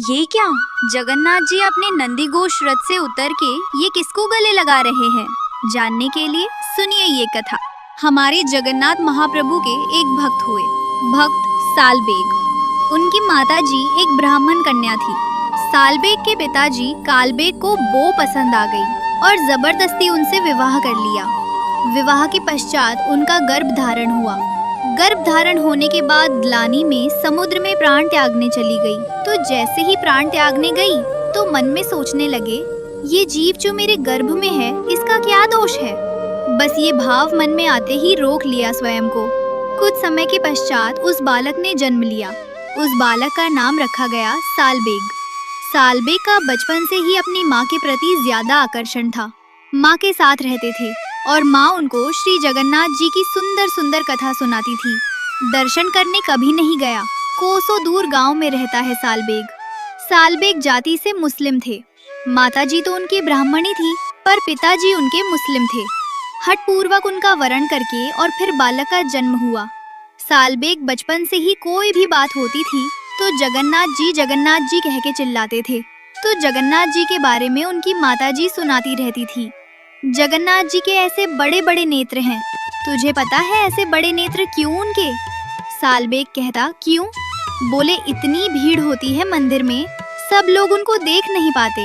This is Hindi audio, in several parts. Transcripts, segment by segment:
ये क्या? जगन्नाथ जी अपने नंदीघोष रथ से उतर के ये किसको गले लगा रहे हैं? जानने के लिए सुनिए ये कथा। हमारे जगन्नाथ महाप्रभु के एक भक्त हुए, भक्त सालबेग। उनकी माताजी एक ब्राह्मण कन्या थी। सालबेग के पिताजी कालबेग को वो पसंद आ गई और जबरदस्ती उनसे विवाह कर लिया। विवाह के पश्चात उनका गर्भ धारण हुआ। गर्भ धारण होने के बाद ग्लानि में समुद्र में प्राण त्यागने चली गई। तो जैसे ही प्राण त्यागने गई तो मन में सोचने लगे, ये जीव जो मेरे गर्भ में है इसका क्या दोष है। बस ये भाव मन में आते ही रोक लिया स्वयं को। कुछ समय के पश्चात उस बालक ने जन्म लिया। उस बालक का नाम रखा गया सालबेग। सालबेग का बचपन से ही अपनी माँ के प्रति ज्यादा आकर्षण था। माँ के साथ रहते थे और माँ उनको श्री जगन्नाथ जी की सुंदर सुंदर कथा सुनाती थी। दर्शन करने कभी नहीं गया। कोसों दूर गांव में रहता है सालबेग। सालबेग जाति से मुस्लिम थे। माताजी तो उनकी ब्राह्मणी थी, पर पिताजी उनके मुस्लिम थे। हठपूर्वक उनका वरण करके और फिर बालक का जन्म हुआ। सालबेग बचपन से ही कोई भी बात होती थी तो जगन्नाथ जी कह के चिल्लाते थे। तो जगन्नाथ जी के बारे में उनकी माताजी सुनाती रहती थी। जगन्नाथ जी के ऐसे बड़े बड़े नेत्र हैं। तुझे पता है ऐसे बड़े नेत्र क्यों उनके? सालबेग कहता, क्यों? बोले, इतनी भीड़ होती है मंदिर में, सब लोग उनको देख नहीं पाते,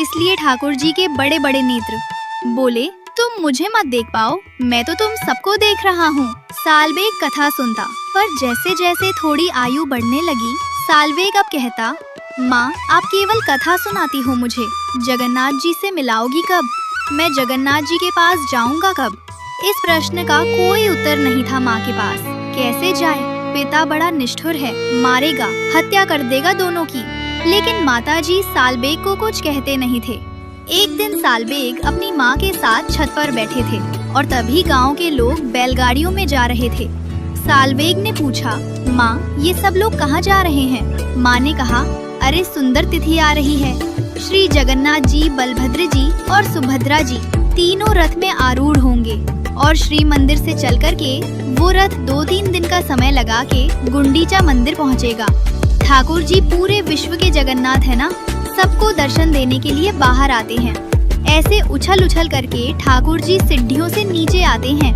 इसलिए ठाकुर जी के बड़े बड़े नेत्र। बोले, तुम मुझे मत देख पाओ, मैं तो तुम सबको देख रहा हूँ। सालबेग कथा सुनता, पर जैसे जैसे थोड़ी आयु बढ़ने लगी, सालबेग अब कहता, माँ आप केवल कथा सुनाती हो मुझे, जगन्नाथ जी से मिलाओगी कब? मैं जगन्नाथ जी के पास जाऊंगा कब? इस प्रश्न का कोई उत्तर नहीं था माँ के पास। कैसे जाए? पिता बड़ा निष्ठुर है, मारेगा, हत्या कर देगा दोनों की। लेकिन माताजी सालबेग को कुछ कहते नहीं थे। एक दिन सालबेग अपनी माँ के साथ छत पर बैठे थे और तभी गांव के लोग बैलगाड़ियों में जा रहे थे। सालबेग ने पूछा, माँ ये सब लोग कहाँ जा रहे हैं? माँ ने कहा, अरे सुंदर तिथि आ रही है। श्री जगन्नाथ जी, बलभद्र जी और सुभद्रा जी तीनों रथ में आरूढ़ होंगे और श्री मंदिर से चल कर के वो रथ 2-3 दिन का समय लगा के गुंडीचा मंदिर पहुँचेगा। ठाकुर जी पूरे विश्व के जगन्नाथ है ना, सबको दर्शन देने के लिए बाहर आते हैं। ऐसे उछल उछल करके ठाकुर जी सीढ़ियों से नीचे आते हैं।